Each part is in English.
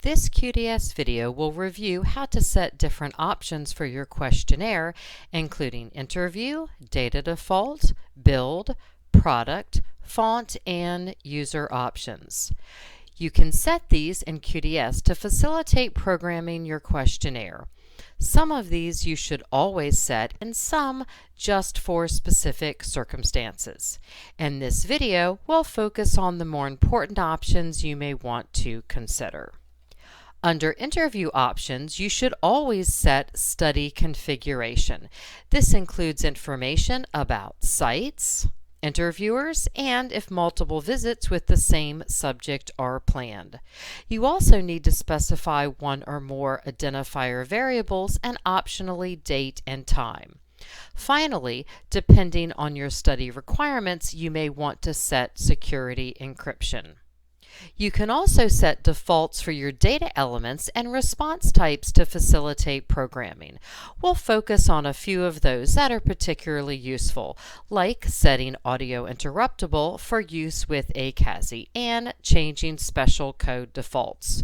This QDS video will review how to set different options for your questionnaire, including interview, data default, build, product, font, and user options. You can set these in QDS to facilitate programming your questionnaire. Some of these you should always set and some just for specific circumstances. In this video, we'll focus on the more important options you may want to consider. Under interview options, you should always set study configuration. This includes information about sites, interviewers, and if multiple visits with the same subject are planned. You also need to specify one or more identifier variables and optionally date and time. Finally, depending on your study requirements, you may want to set security encryption. You can also set defaults for your data elements and response types to facilitate programming. We'll focus on a few of those that are particularly useful, like setting audio interruptible for use with ACASI and changing special code defaults.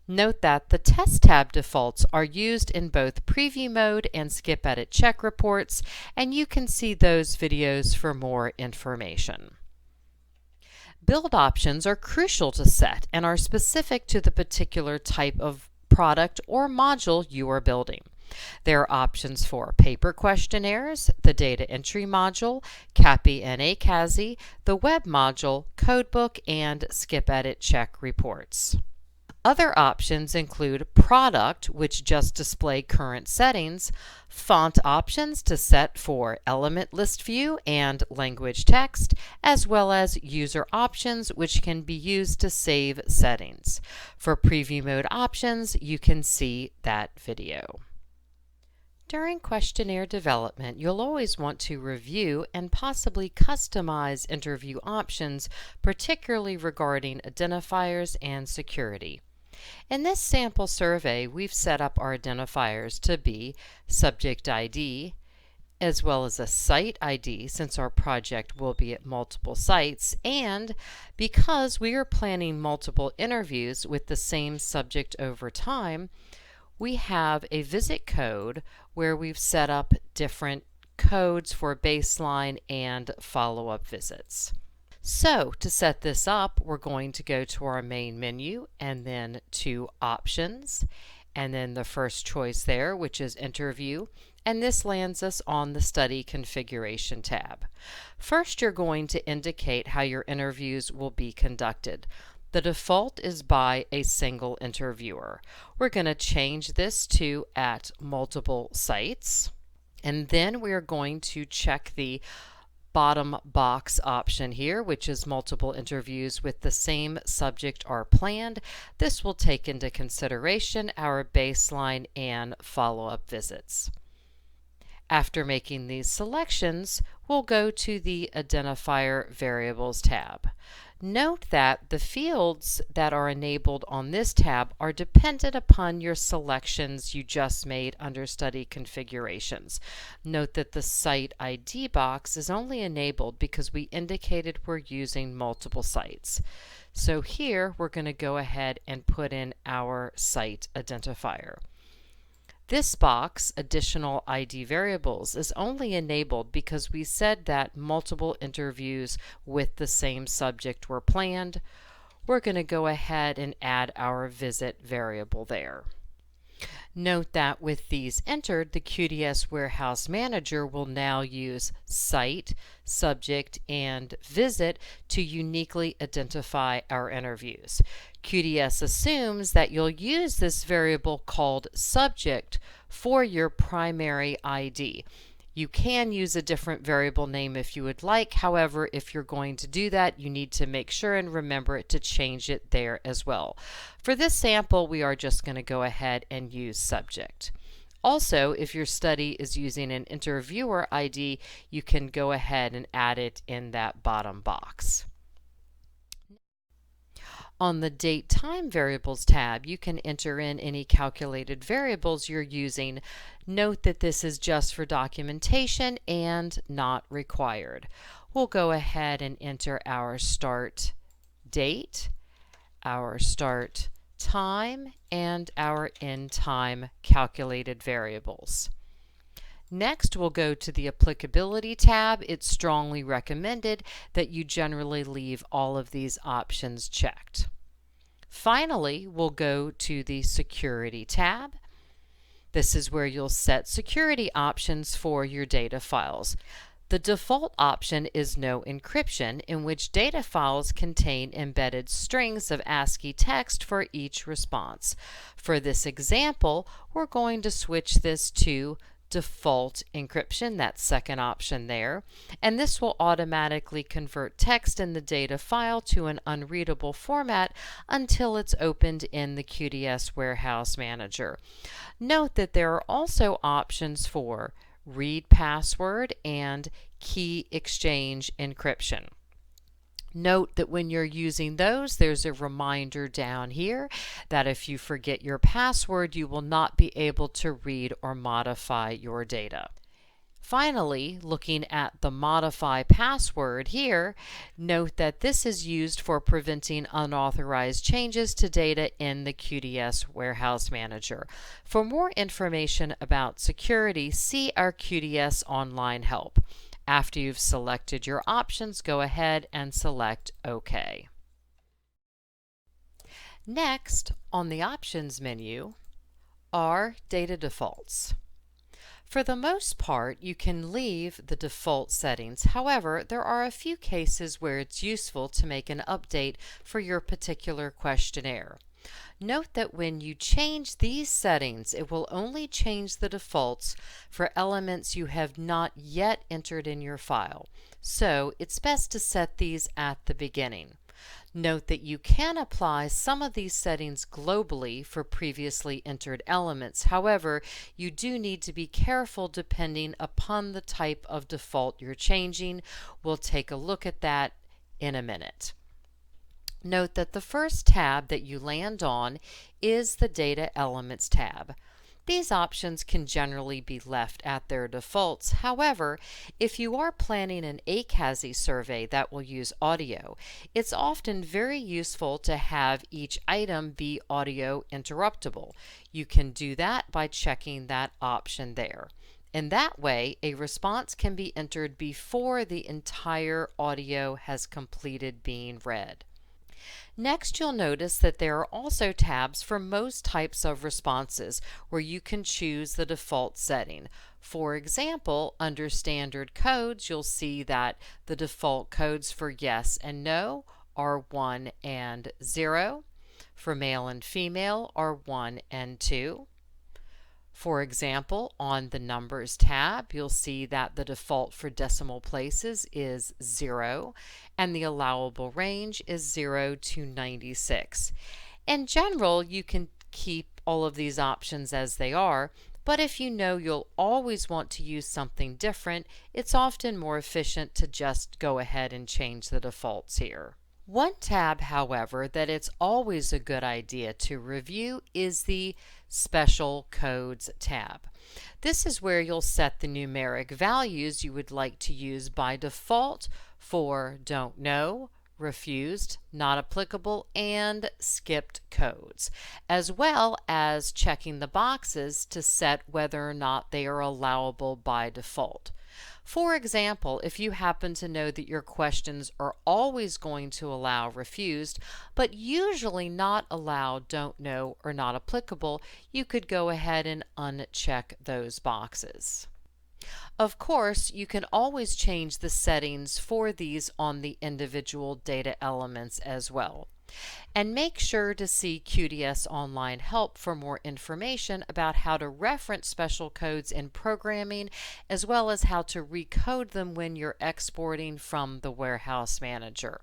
Note that the Test tab defaults are used in both preview mode and skip edit check reports, and you can see those videos for more information. Build options are crucial to set and are specific to the particular type of product or module you are building. There are options for paper questionnaires, the data entry module, CAPI and ACASI, the web module, Codebook, and skip edit check reports. Other options include product, which just display current settings, font options to set for element list view and language text, as well as user options, which can be used to save settings. For preview mode options, you can see that video. During questionnaire development, you'll always want to review and possibly customize interview options, particularly regarding identifiers and security. In this sample survey, we've set up our identifiers to be subject ID, as well as a site ID since our project will be at multiple sites, and because we are planning multiple interviews with the same subject over time, we have a visit code where we've set up different codes for baseline and follow-up visits. So to set this up, we're going to go to our main menu and then to options, and then the first choice there, which is interview, and this lands us on the study configuration tab. First, you're going to indicate how your interviews will be conducted. The default is by a single interviewer. We're going to change this to at multiple sites, and then we're going to check the bottom box option here, which is multiple interviews with the same subject are planned. This will take into consideration our baseline and follow-up visits. After making these selections, we'll go to the Identifier Variables tab. Note that the fields that are enabled on this tab are dependent upon your selections you just made under Study Configurations. Note that the Site ID box is only enabled because we indicated we're using multiple sites. So here we're going to go ahead and put in our site identifier. This box, Additional ID Variables, is only enabled because we said that multiple interviews with the same subject were planned. We're going to go ahead and add our visit variable there. Note that with these entered, the QDS Warehouse Manager will now use site, subject, and visit to uniquely identify our interviews. QDS assumes that you'll use this variable called subject for your primary ID. You can use a different variable name if you would like. However, if you're going to do that, you need to make sure and remember to change it there as well. For this sample, we are just going to go ahead and use subject. Also, if your study is using an interviewer ID, you can go ahead and add it in that bottom box. On the Date Time Variables tab, you can enter in any calculated variables you're using. Note that this is just for documentation and not required. We'll go ahead and enter our start date, our start time, and our end time calculated variables. Next, we'll go to the applicability tab. It's strongly recommended that you generally leave all of these options checked. Finally, we'll go to the security tab. This is where you'll set security options for your data files. The default option is no encryption, in which data files contain embedded strings of ASCII text for each response. For this example, we're going to switch this to default encryption, that second option there, and this will automatically convert text in the data file to an unreadable format until it's opened in the QDS Warehouse Manager. Note that there are also options for read password and key exchange encryption. Note that when you're using those, there's a reminder down here that if you forget your password, you will not be able to read or modify your data. Finally, looking at the modify password here, note that this is used for preventing unauthorized changes to data in the QDS Warehouse Manager. For more information about security, see our QDS online help. After you've selected your options, go ahead and select OK. Next, on the Options menu are data defaults. For the most part, you can leave the default settings. However, there are a few cases where it's useful to make an update for your particular questionnaire. Note that when you change these settings, it will only change the defaults for elements you have not yet entered in your file. So it's best to set these at the beginning. Note that you can apply some of these settings globally for previously entered elements. However, you do need to be careful depending upon the type of default you're changing. We'll take a look at that in a minute. Note that the first tab that you land on is the Data Elements tab. These options can generally be left at their defaults. However, if you are planning an ACASI survey that will use audio, it's often very useful to have each item be audio interruptible. You can do that by checking that option there. In that way, a response can be entered before the entire audio has completed being read. Next, you'll notice that there are also tabs for most types of responses where you can choose the default setting. For example, under Standard Codes, you'll see that the default codes for yes and no are 1 and 0. For male and female are 1 and 2. For example, on the Numbers tab, you'll see that the default for decimal places is 0, and the allowable range is 0 to 96. In general, you can keep all of these options as they are, but if you know you'll always want to use something different, it's often more efficient to just go ahead and change the defaults here. One tab, however, that it's always a good idea to review is the Special Codes tab. This is where you'll set the numeric values you would like to use by default for don't know, refused, not applicable, and skipped codes, as well as checking the boxes to set whether or not they are allowable by default. For example, if you happen to know that your questions are always going to allow refused, but usually not allow don't know or not applicable, you could go ahead and uncheck those boxes. Of course, you can always change the settings for these on the individual data elements as well. And make sure to see QDS Online Help for more information about how to reference special codes in programming, as well as how to recode them when you're exporting from the Warehouse Manager.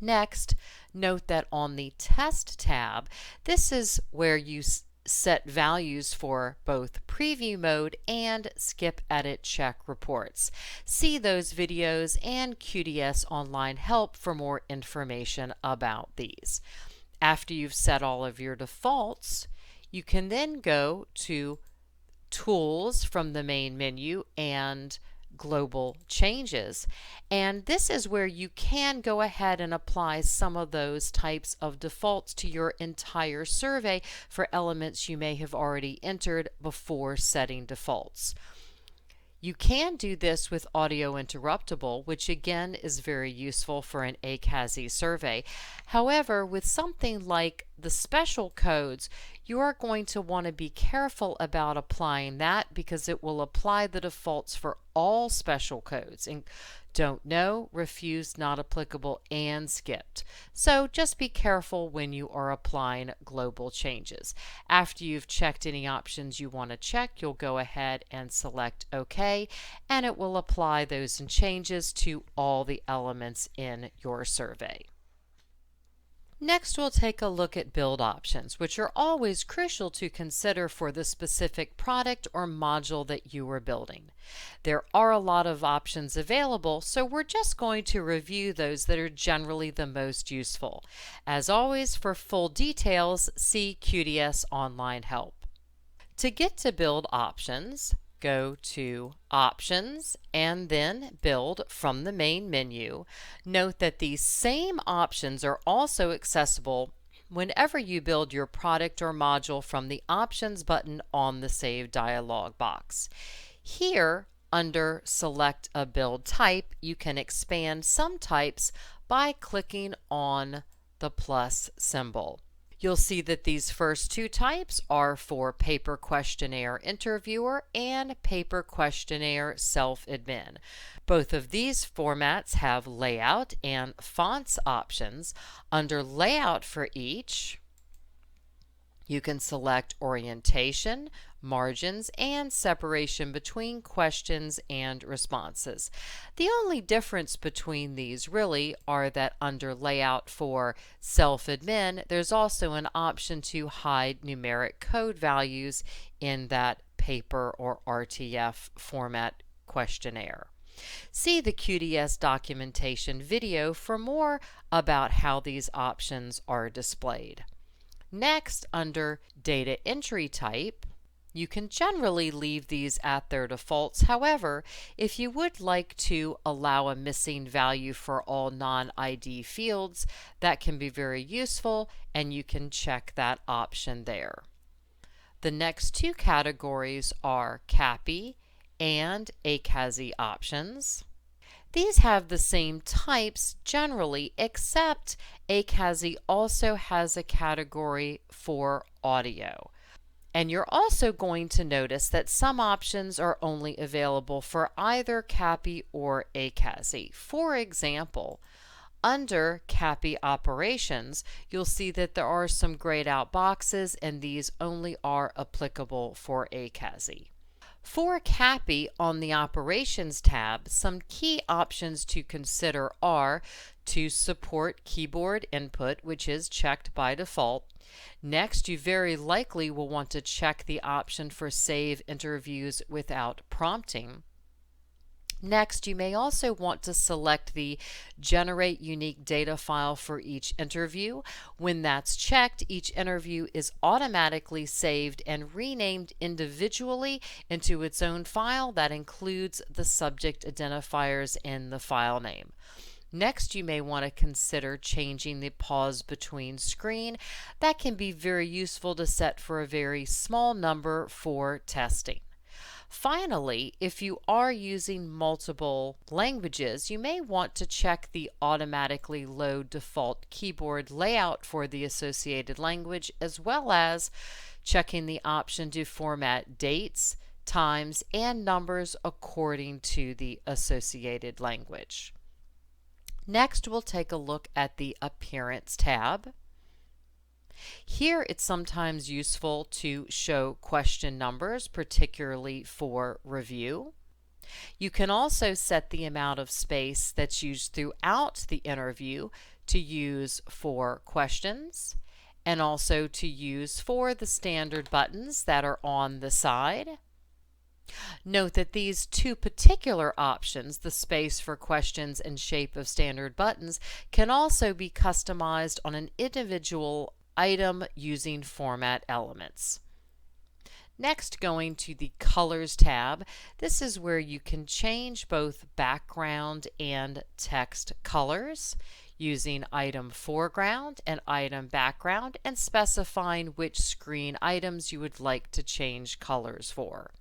Next, note that on the Test tab, this is where you set values for both preview mode and skip edit check reports. See those videos and QDS Online Help for more information about these. After you've set all of your defaults, you can then go to Tools from the main menu and global changes. And this is where you can go ahead and apply some of those types of defaults to your entire survey for elements you may have already entered before setting defaults. You can do this with audio interruptible, which again is very useful for an ACASI survey. However, with something like the special codes, you are going to want to be careful about applying that because it will apply the defaults for all special codes. And don't know, refused, not applicable, and skipped. So just be careful when you are applying global changes. After you've checked any options you want to check, you'll go ahead and select OK, and it will apply those changes to all the elements in your survey. Next, we'll take a look at build options, which are always crucial to consider for the specific product or module that you are building. There are a lot of options available, so we're just going to review those that are generally the most useful. As always, for full details, see QDS Online Help. To get to build options, go to Options and then Build from the main menu. Note that these same options are also accessible whenever you build your product or module from the Options button on the Save dialog box. Here, under Select a Build Type, you can expand some types by clicking on the plus symbol. You'll see that these first two types are for Paper Questionnaire Interviewer and Paper Questionnaire Self-Admin. Both of these formats have layout and fonts options. Under Layout for each, you can select orientation, margins, and separation between questions and responses. The only difference between these really are that under Layout for Self-Admin, there's also an option to hide numeric code values in that paper or RTF format questionnaire. See the QDS documentation video for more about how these options are displayed. Next, under Data Entry Type, you can generally leave these at their defaults. However, if you would like to allow a missing value for all non-ID fields, that can be very useful, and you can check that option there. The next two categories are CAPI and ACASI options. These have the same types generally, except ACASI also has a category for audio. And you're also going to notice that some options are only available for either CAPI or ACASI. For example, under CAPI operations, you'll see that there are some grayed out boxes, and these only are applicable for ACASI. For CAPI on the Operations tab, some key options to consider are to support keyboard input, which is checked by default. Next, you very likely will want to check the option for Save Interviews without prompting. Next, you may also want to select the Generate Unique Data File for each interview. When that's checked, each interview is automatically saved and renamed individually into its own file that includes the subject identifiers in the file name. Next, you may want to consider changing the pause between screen. That can be very useful to set for a very small number for testing. Finally, if you are using multiple languages, you may want to check the automatically load default keyboard layout for the associated language, as well as checking the option to format dates, times, and numbers according to the associated language. Next, we'll take a look at the Appearance tab. Here, it's sometimes useful to show question numbers, particularly for review. You can also set the amount of space that's used throughout the interview to use for questions, and also to use for the standard buttons that are on the side. Note that these two particular options, the space for questions and shape of standard buttons, can also be customized on an individual item using format elements. Next, going to the Colors tab, this is where you can change both background and text colors using item foreground and item background and specifying which screen items you would like to change colors for.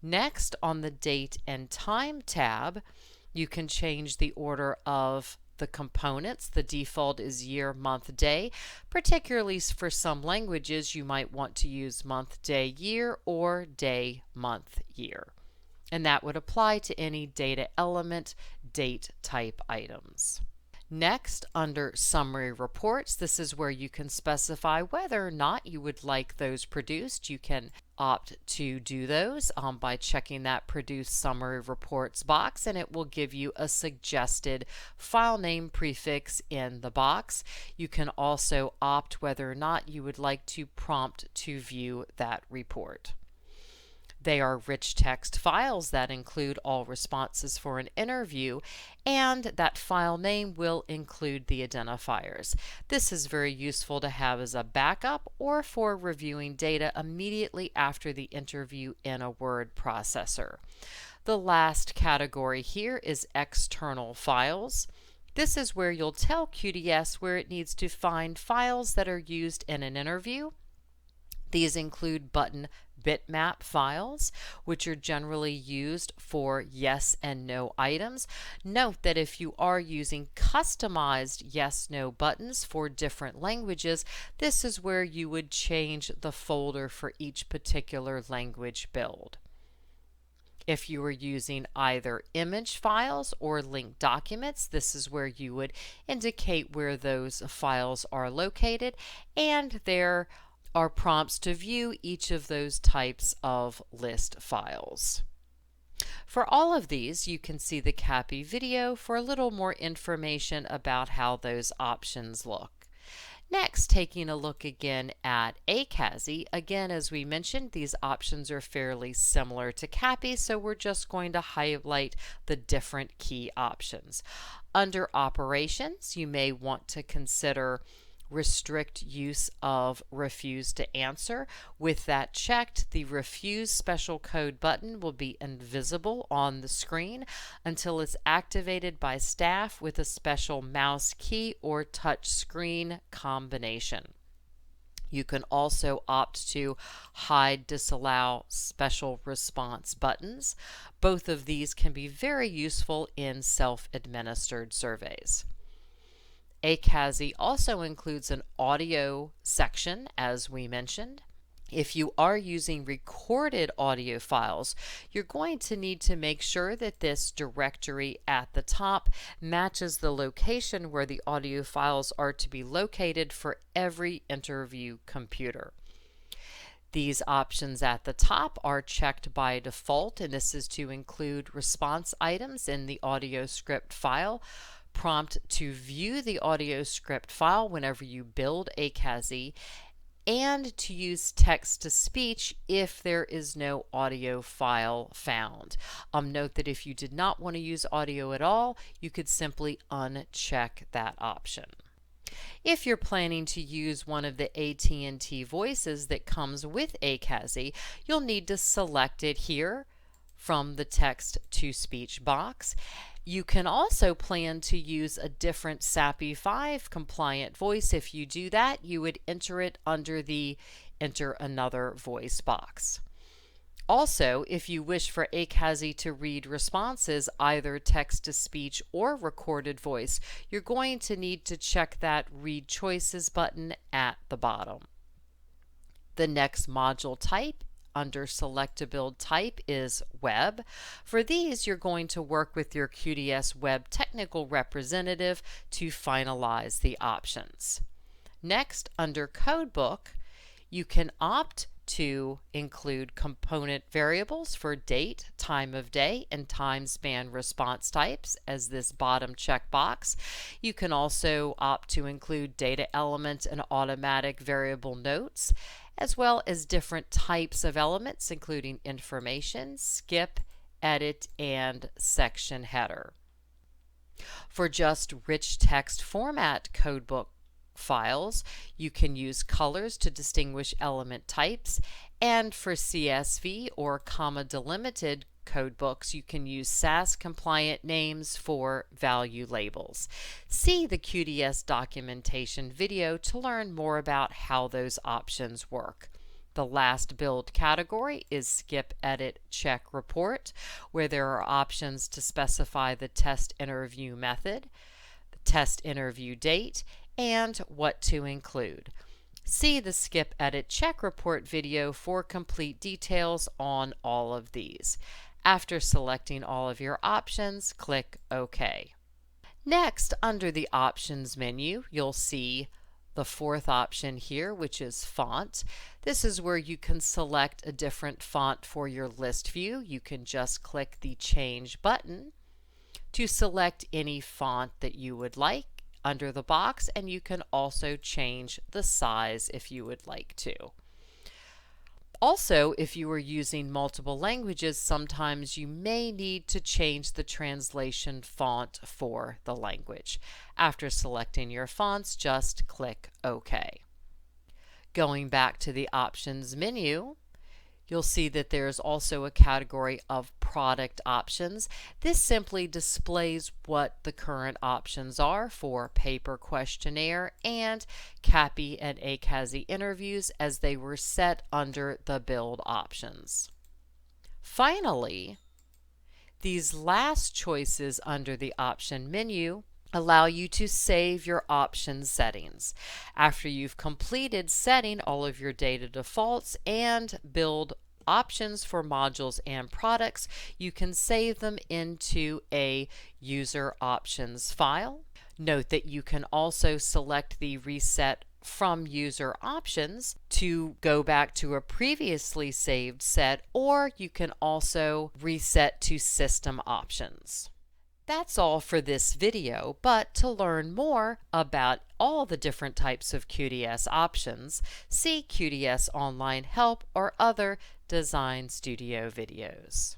Next, on the Date and Time tab, you can change the order of the components. The default is year, month, day. Particularly for some languages, you might want to use month, day, year, or day, month, year. And that would apply to any data element, date type items. Next, under Summary Reports, this is where you can specify whether or not you would like those produced. You can opt to do those by checking that Produce Summary Reports box, and it will give you a suggested file name prefix in the box. You can also opt whether or not you would like to prompt to view that report. They are rich text files that include all responses for an interview, and that file name will include the identifiers. This is very useful to have as a backup or for reviewing data immediately after the interview in a word processor. The last category here is external files. This is where you'll tell QDS where it needs to find files that are used in an interview. These include button bitmap files, which are generally used for yes and no items. Note that if you are using customized yes/no buttons for different languages, this is where you would change the folder for each particular language build. If you are using either image files or linked documents, this is where you would indicate where those files are located, and there are prompts to view each of those types of list files. For all of these, you can see the CAPI video for a little more information about how those options look. Next, taking a look again at ACASI. Again, as we mentioned, these options are fairly similar to CAPI, so we're just going to highlight the different key options. Under Operations, you may want to consider restrict use of refuse to answer. With that checked, the refuse special code button will be invisible on the screen until it's activated by staff with a special mouse key or touch screen combination. You can also opt to hide, disallow special response buttons. Both of these can be very useful in self-administered surveys. ACASI also includes an audio section, as we mentioned. If you are using recorded audio files, you're going to need to make sure that this directory at the top matches the location where the audio files are to be located for every interview computer. These options at the top are checked by default, and this is to include response items in the audio script file, prompt to view the audio script file whenever you build ACASI, and to use text-to-speech if there is no audio file found. Note that if you did not want to use audio at all, you could simply uncheck that option. If you're planning to use one of the AT&T voices that comes with ACASI, you'll need to select it here from the text-to-speech box. You can also plan to use a different CAPI 5 compliant voice. If you do that, you would enter it under the Enter Another Voice box. Also, if you wish for ACASI to read responses, either text-to-speech or recorded voice, you're going to need to check that Read Choices button at the bottom. The next module type under Select a Build Type is Web. For these, you're going to work with your QDS Web Technical Representative to finalize the options. Next, under Codebook, you can opt to include component variables for date, time of day, and time span response types as this bottom checkbox. You can also opt to include data element and automatic variable notes, as well as different types of elements, including information, skip, edit, and section header. For just rich text format Codebook files, you can use colors to distinguish element types, and for CSV or comma delimited codebooks, you can use SAS compliant names for value labels. See the QDS documentation video to learn more about how those options work. The last build category is Skip, Edit, Check, Report, where there are options to specify the test interview method, the test interview date, and what to include. See the Skip, Edit, Check, Report video for complete details on all of these. After selecting all of your options, click OK. Next, under the Options menu, you'll see the fourth option here, which is Font. This is where you can select a different font for your list view. You can just click the Change button to select any font that you would like under the box, and you can also change the size if you would like to. Also, if you are using multiple languages, sometimes you may need to change the translation font for the language. After selecting your fonts, just click OK. Going back to the Options menu, you'll see that there's also a category of product options. This simply displays what the current options are for paper questionnaire and CAPI and ACASI interviews as they were set under the build options. Finally, these last choices under the option menu allow you to save your option settings. After you've completed setting all of your data defaults and build options for modules and products, you can save them into a user options file. Note that you can also select the reset from user options to go back to a previously saved set, or you can also reset to system options. That's all for this video, but to learn more about all the different types of QDS options, see QDS Online Help or other Design Studio videos.